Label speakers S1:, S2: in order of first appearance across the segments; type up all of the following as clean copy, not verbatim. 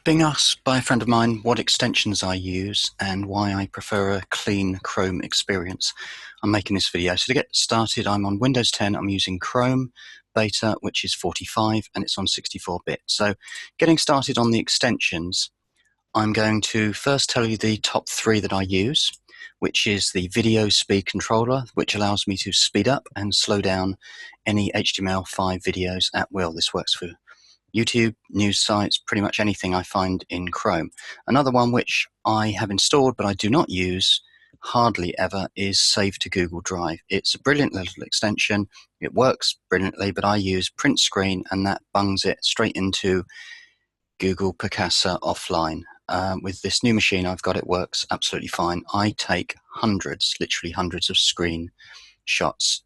S1: Being asked by a friend of mine what extensions I use and why I prefer a clean Chrome experience, I'm making this video. So to get started, I'm on Windows 10. I'm using Chrome Beta, which is 45, and it's on 64-bit. So getting started on the extensions, I'm going to first tell you the top three that I use, which is the Video Speed Controller, which allows me to speed up and slow down any HTML5 videos at will. This works for YouTube, news sites, pretty much anything I find in Chrome. Another one which I have installed but I do not use hardly ever is Save to Google Drive. It's a brilliant little extension. It works brilliantly, but I use print screen and that bungs it straight into Google Picasa offline. With this new machine I've got, it works absolutely fine. I take hundreds, literally hundreds of screen shots.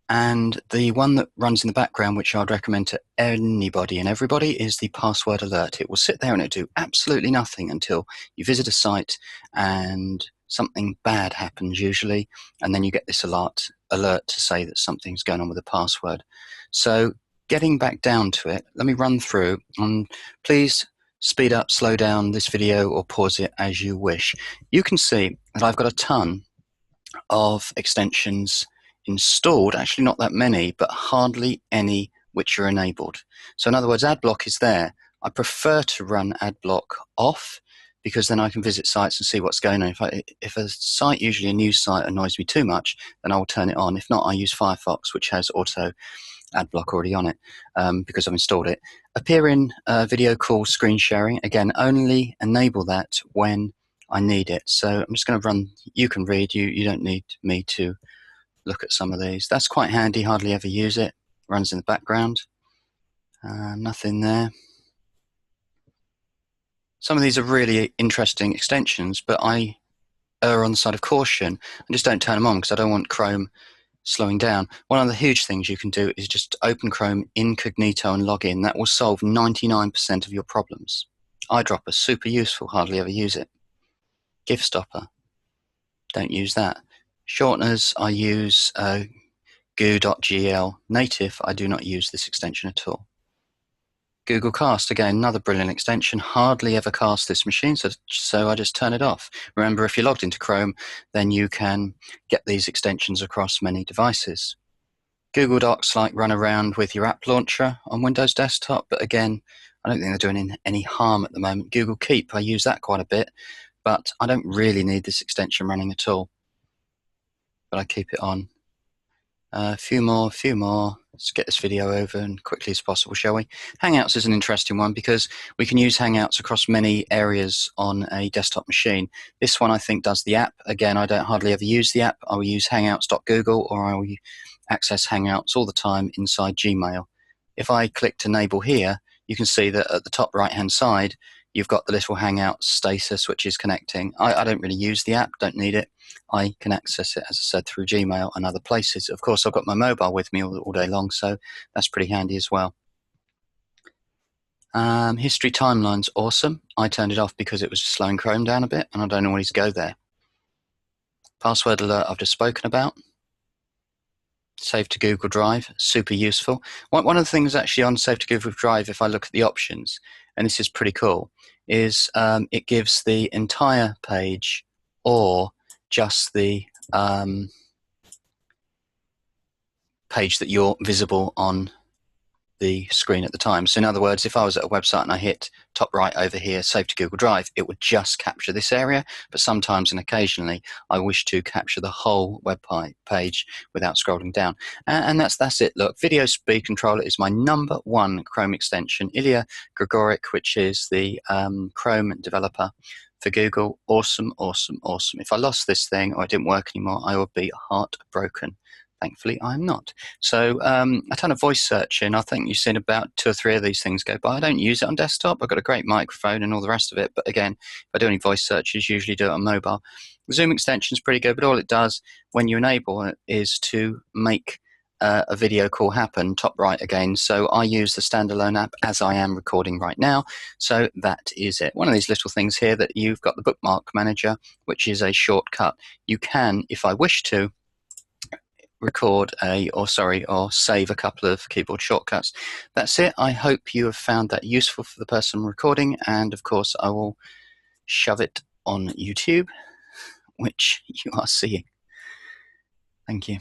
S1: And the one that runs in the background, which I'd recommend to anybody and everybody, is the password alert. It will sit there and it'll do absolutely nothing until you visit a site and something bad happens usually, and then you get this alert to say that something's going on with the password. So getting back down to it, let me run through, and please speed up, slow down this video, or pause it as you wish. You can see that I've got a ton of extensions installed, actually not that many, but hardly any which are enabled. So in other words, AdBlock is there. I prefer to run AdBlock off because then I can visit sites and see what's going on. If a site, usually a news site, annoys me too much, then I will turn it on. If not, I use Firefox, which has auto AdBlock already on it because I've installed it. Appear in video call screen sharing, again, only enable that when I need it. So I'm just going to run, you can read, you don't need me to look at some of these. That's quite handy, hardly ever use it. Runs in the background. Nothing there. Some of these are really interesting extensions, but I err on the side of caution and just don't turn them on because I don't want Chrome slowing down. One of the huge things you can do is just open Chrome Incognito and log in. That will solve 99% of your problems. Eyedropper, super useful, hardly ever use it. GIF stopper, don't use that. Shorteners, I use goo.gl. Native, I do not use this extension at all. Google Cast, again, another brilliant extension. Hardly ever cast this machine, so I just turn it off. Remember, if you're logged into Chrome, then you can get these extensions across many devices. Google Docs run around with your app launcher on Windows desktop, but again, I don't think they're doing any harm at the moment. Google Keep, I use that quite a bit, but I don't really need this extension running at all. But I keep it on. A few more. Let's get this video over and quickly as possible, shall we? Hangouts is an interesting one because we can use Hangouts across many areas on a desktop machine. This one I think does the app. Again, I don't hardly ever use the app. I will use hangouts.google or I will access Hangouts all the time inside Gmail. If I click enable here, you can see that at the top right hand side you've got the little Hangout status which is connecting. I don't really use the app, don't need it. I can access it, as I said, through Gmail and other places. Of course, I've got my mobile with me all day long, so that's pretty handy as well. History timeline's awesome. I turned it off because it was slowing Chrome down a bit, and I don't always go there. Password alert I've just spoken about. Save to Google Drive, super useful. One of the things actually on Save to Google Drive, if I look at the options, and this is pretty cool, is it gives the entire page or just the page that you're visible on the screen at the time. So in other words, if I was at a website and I hit top right over here, Save to Google Drive, it would just capture this area, but sometimes and occasionally I wish to capture the whole web page without scrolling down. And that's it. Look, Video Speed Controller is my #1 Chrome extension. Ilya Grigoric, which is the Chrome developer for Google. Awesome. If I lost this thing or it didn't work anymore, I would be heartbroken. Thankfully, I'm not. So a ton of voice searching. I think you've seen about 2 or 3 of these things go by. I don't use it on desktop. I've got a great microphone and all the rest of it. But again, if I do any voice searches, usually do it on mobile. The Zoom extension is pretty good, but all it does when you enable it is to make a video call happen, top right again. So I use the standalone app as I am recording right now. So that is it. One of these little things here that you've got the bookmark manager, which is a shortcut. You can, if I wish to, record or save a couple of keyboard shortcuts. That's it. I hope you have found that useful for the person recording, and of course I will shove it on YouTube, which you are seeing. Thank you.